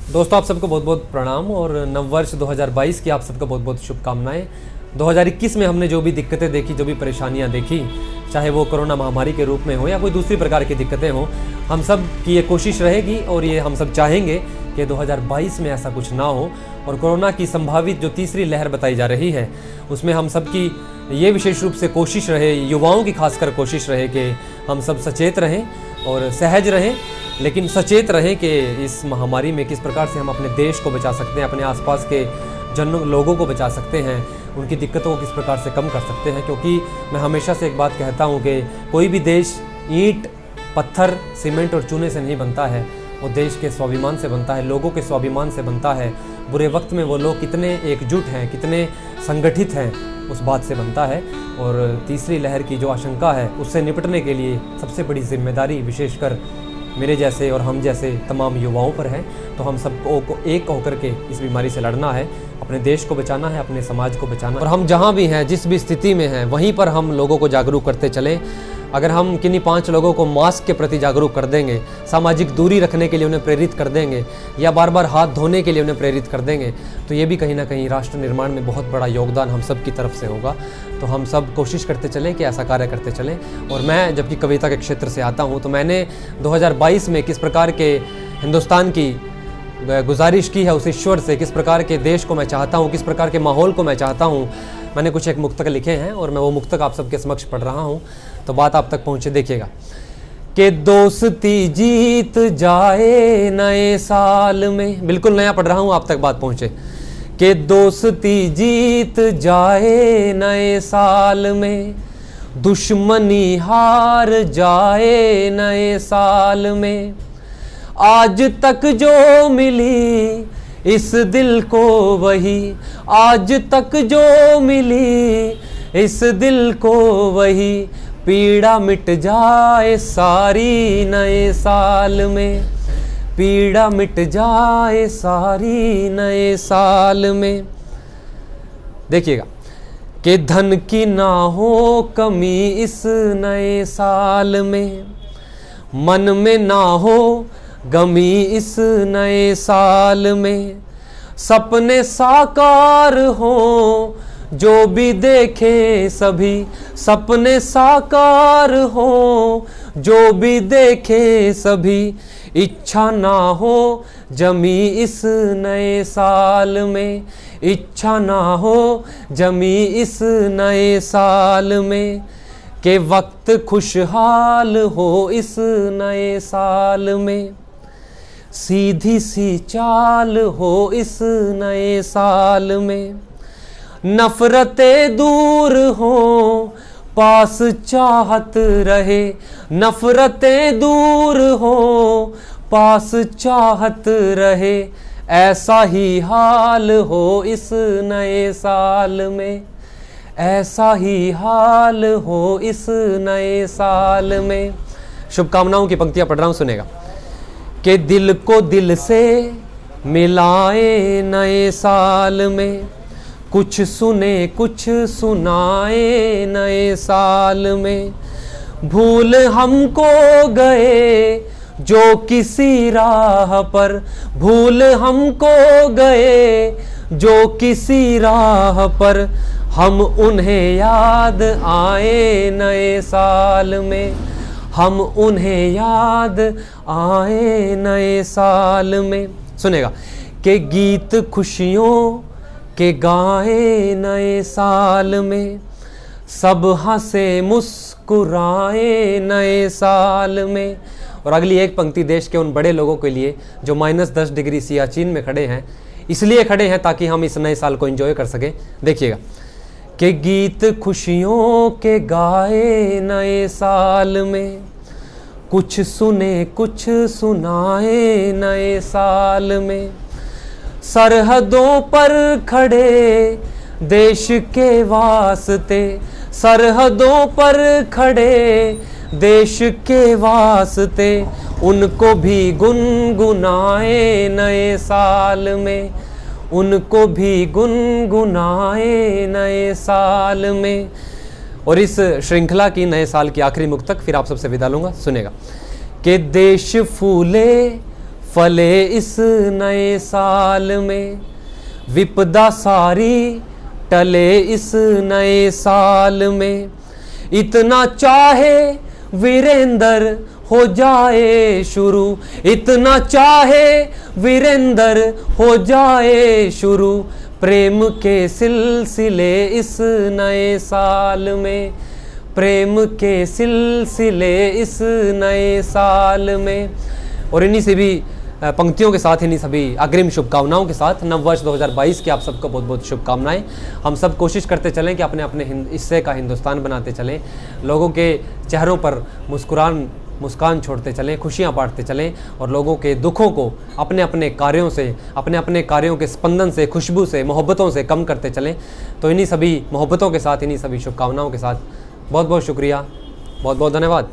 दोस्तों, आप सबको बहुत बहुत प्रणाम और नववर्ष 2022 की आप सबको बहुत बहुत शुभकामनाएं। 2021 में हमने जो भी दिक्कतें देखी, जो भी परेशानियां देखी, चाहे वो कोरोना महामारी के रूप में हो या कोई दूसरी प्रकार की दिक्कतें हो, हम सब की ये कोशिश रहेगी और ये हम सब चाहेंगे कि 2022 में ऐसा कुछ ना हो। और कोरोना की संभावित जो तीसरी लहर बताई जा रही है, उसमें हम सब की ये विशेष रूप से कोशिश रहे, युवाओं की खासकर कोशिश रहे कि हम सब सचेत रहें और सहज रहें, लेकिन सचेत रहें कि इस महामारी में किस प्रकार से हम अपने देश को बचा सकते हैं, अपने आसपास के लोगों को बचा सकते हैं, उनकी दिक्कतों को किस प्रकार से कम कर सकते हैं। क्योंकि मैं हमेशा से एक बात कहता हूँ कि कोई भी देश ईंट, पत्थर, सीमेंट और चूने से नहीं बनता है, वो देश के स्वाभिमान से बनता है, लोगों के स्वाभिमान से बनता है। बुरे वक्त में वो लोग कितने एकजुट हैं, कितने संगठित हैं, उस बात से बनता है। और तीसरी लहर की जो आशंका है, उससे निपटने के लिए सबसे बड़ी जिम्मेदारी विशेषकर मेरे जैसे और हम जैसे तमाम युवाओं पर है। तो हम सबको एक होकर के इस बीमारी से लड़ना है, अपने देश को बचाना है, अपने समाज को बचाना है। और हम जहाँ भी हैं, जिस भी स्थिति में हैं, वहीं पर हम लोगों को जागरूक करते चलें। अगर हम किन्हीं 5 लोगों को मास्क के प्रति जागरूक कर देंगे, सामाजिक दूरी रखने के लिए उन्हें प्रेरित कर देंगे, या बार बार हाथ धोने के लिए उन्हें प्रेरित कर देंगे, तो ये भी कहीं ना कहीं राष्ट्र निर्माण में बहुत बड़ा योगदान हम सब की तरफ से होगा। तो हम सब कोशिश करते चलें कि ऐसा कार्य करते चलें। और मैं जबकि कविता के क्षेत्र से आता हूँ, तो मैंने 2022 में किस प्रकार के हिंदुस्तान की गुजारिश की है उस ईश्वर से, किस प्रकार के देश को मैं चाहता हूँ, किस प्रकार के माहौल को मैं चाहता हूँ, मैंने कुछ एक मुक्तक लिखे हैं और मैं वो मुक्तक आप सबके समक्ष पढ़ रहा हूँ, तो बात आप तक पहुँचे। देखिएगा कि दोस्ती जीत जाए नए साल में, बिल्कुल नया पढ़ रहा हूँ, आप तक बात पहुँचे। कि दोस्ती जीत जाए नए साल में, दुश्मनी हार जाए नए साल में, आज तक जो मिली इस दिल को वही, आज तक जो मिली इस दिल को वही, पीड़ा मिट जाए सारी नए साल में, पीड़ा मिट जाए सारी नए साल में। देखिएगा कि धन की ना हो कमी इस नए साल में, मन में ना हो गमी इस नए साल में, सपने साकार हो जो भी देखे सभी, सपने साकार हो जो भी देखे सभी, इच्छा ना हो जमी इस नए साल में, इच्छा ना हो जमी इस नए साल में, के वक्त खुशहाल हो इस नए साल में, सीधी सी चाल हो इस नए साल में, नफरतें दूर हो पास चाहत रहे, नफरतें दूर हो पास चाहत रहे, ऐसा ही हाल हो इस नए साल में, ऐसा ही हाल हो इस नए साल में। शुभकामनाओं की पंक्तियां पढ़ रहा हूं, सुनेगा। कि दिल को दिल से मिलाए नए साल में, कुछ सुने कुछ सुनाए नए साल में, भूल हमको गए जो किसी राह पर, भूल हमको गए जो किसी राह पर, हम उन्हें याद आए नए साल में, हम उन्हें याद आए नए साल में। सुनेगा कि गीत खुशियों के गाए नए साल में, सब हंसे मुस्कुराए नए साल में। और अगली एक पंक्ति देश के उन बड़े लोगों के लिए जो -10 डिग्री सियाचिन में खड़े हैं, इसलिए खड़े हैं ताकि हम इस नए साल को एंजॉय कर सकें। देखिएगा कि गीत खुशियों के गाए नए साल में, कुछ सुने कुछ सुनाए नए साल में, सरहदों पर खड़े देश के वास्ते, सरहदों पर खड़े देश के वास्ते, उनको भी गुनगुनाए नए साल में, उनको भी गुनगुनाए नए साल में। और इस श्रृंखला की नए साल की आखिरी मुक्तक फिर आप सबसे विदा लूंगा, सुनेगा कि देश फूले फले इस नए साल में, विपदा सारी टले इस नए साल में। इतना चाहे वीरेंद्र हो जाए शुरू, इतना चाहे वीरेंद्र हो जाए शुरू, प्रेम के सिलसिले इस नए साल में, प्रेम के सिलसिले इस नए साल में। और इन्हीं से भी पंक्तियों के साथ, इन्हीं सभी अग्रिम शुभकामनाओं के साथ नववर्ष 2022 की आप सबको बहुत बहुत शुभकामनाएं। हम सब कोशिश करते चलें कि अपने अपने हिस्से का हिंदुस्तान बनाते चलें, लोगों के चेहरों पर मुस्कान छोड़ते चलें, खुशियां बांटते चलें और लोगों के दुखों को अपने अपने कार्यों से, अपने अपने कार्यों के स्पंदन से, खुशबू से, मोहब्बतों से कम करते चलें। तो इन्हीं सभी मोहब्बतों के साथ, इन्हीं सभी शुभकामनाओं के साथ बहुत बहुत शुक्रिया, बहुत बहुत धन्यवाद।